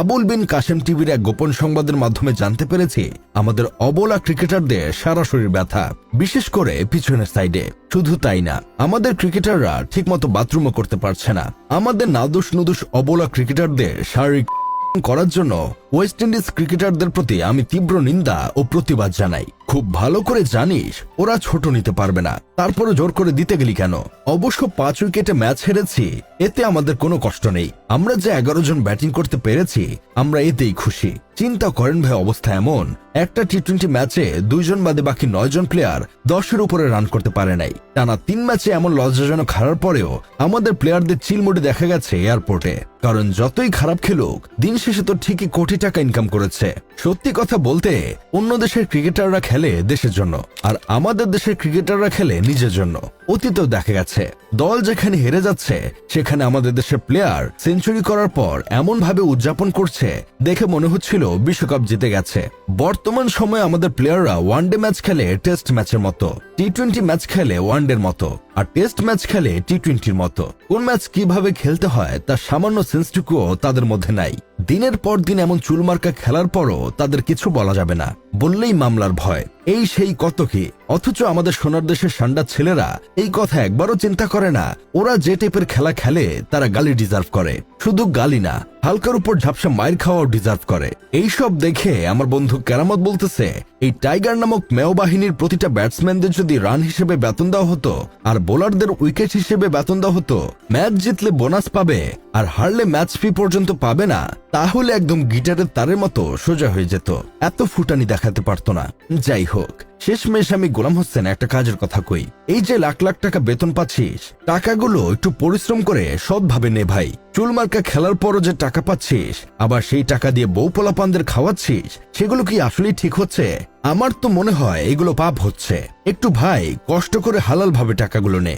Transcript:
আবুল বিন কাসেম টিভির এক গোপন সংবাদের মাধ্যমে জানতে পেরেছি আমাদের অবলা ক্রিকেটারদের সারা শরীর ব্যথা, বিশেষ করে পিছনের সাইডে। শুধু তাই না, আমাদের ক্রিকেটাররা ঠিকমতো বাথরুমও করতে পারছে না। আমাদের নাদুস নুদুস অবলা ক্রিকেটারদের শারীরিক করার জন্য ওয়েস্ট ইন্ডিজ ক্রিকেটারদের প্রতি আমি তীব্র নিন্দা ও প্রতিবাদ জানাই। খুব ভালো করে জানিস ওরা ছোট নিতে পারবে না, তারপরে জোর করে দিতে গেলি কেন? অবশ্য 5 উইকেটে ম্যাচ হেরেছি, এতে আমাদের কোনো কষ্ট নেই। আমরা যে 11 জন ব্যাটিং করতে পেরেছি, আমরা এতেই খুশি। চিন্তা করেন ভাই, অবস্থা এমন, একটা টি-20 ম্যাচে 2 জন বাদে বাকি 9 জন প্লেয়ার 10-এর উপরে রান করতে পারে নাই। টানা 3 ম্যাচে এমন লজ্জাজনক হারার পরেও আমাদের প্লেয়ারদের চিলমুড়ি দেখা গেছে এয়ারপোর্টে। কারণ যতই খারাপ খেলুক, দিন শেষে তো ঠিকই কোটি টাকা ইনকাম করেছে। সত্যি কথা বলতে, অন্য দেশের ক্রিকেটাররা খেলে দেশের জন্য, আর আমাদের দেশের ক্রিকেটাররা খেলে নিজের জন্য। অতীতেও দেখা গেছে দল যেখানে হেরে যাচ্ছে, সেখানে আমাদের দেশের প্লেয়ার সেঞ্চুরি করার পর এমন ভাবে উদযাপন করছে, দেখে মনে হচ্ছিল বিশ্বকাপ জিতে গেছে। বর্তমান সময়ে আমাদের প্লেয়াররা ওয়ানডে ম্যাচ খেলে টেস্ট ম্যাচের মতো, টি-20 ম্যাচ খেলে ওয়ানডের মতো, আর টেস্ট ম্যাচ খেলে টি-20-র মতো। কোন ম্যাচ কিভাবে খেলতে হয় তার সামান্য সেন্সটুকুও তাদের মধ্যে নাই। দিনের পর দিন এমন চুলমার্কা খেলার পরও তাদের কিছু বলা যাবে না, বললেই মামলার ভয়, এই সেই কত কি। অথচ আমাদের সোনার দেশের সান্ডা ছেলেরা এই কথা একবারও চিন্তা করে না। ওরা যে টাইপের খেলা খেলে তারা গালি ডিজার্ভ করে। শুধু গালি না, হালকার উপর ঝাপসা মায়ের খাওয়াও ডিজার্ভ করে। এইসব দেখে আমার বন্ধু কেরামত বলতেছে, এই টাইগার নামক মেয় বাহিনীর প্রতিটা ব্যাটসম্যানদের যদি রান হিসেবে বেতন দেওয়া হতো, আর বোলারদের উইকেট হিসেবে বেতন দেওয়া হতো, ম্যাচ জিতলে বোনাস পাবে আর হারলে ম্যাচ ফি পর্যন্ত পাবে না, তাহলে একদম গিটারের তারের মতো সোজা হয়ে যেত, এত ফুটানি দেখাতে পারতো না। যাই হোক, শেষমেশ আমি গোলাম হোসেন একটা কাজের কথা কই। এই যে লাখ লাখ টাকা বেতন পাচ্ছিস, টাকাগুলো একটু পরিশ্রম করে সৎভাবে নে ভাই। চুলমার্কা খেলার পরও যে টাকা পাচ্ছিস, আবার সেই টাকা দিয়ে বউ পোলাপানদের খাওয়াচ্ছিস, সেগুলো কি আসলেই ঠিক হচ্ছে? আমার তো মনে হয় এগুলো পাপ হচ্ছে। একটু ভাই কষ্ট করে হালাল ভাবে টাকাগুলো নে।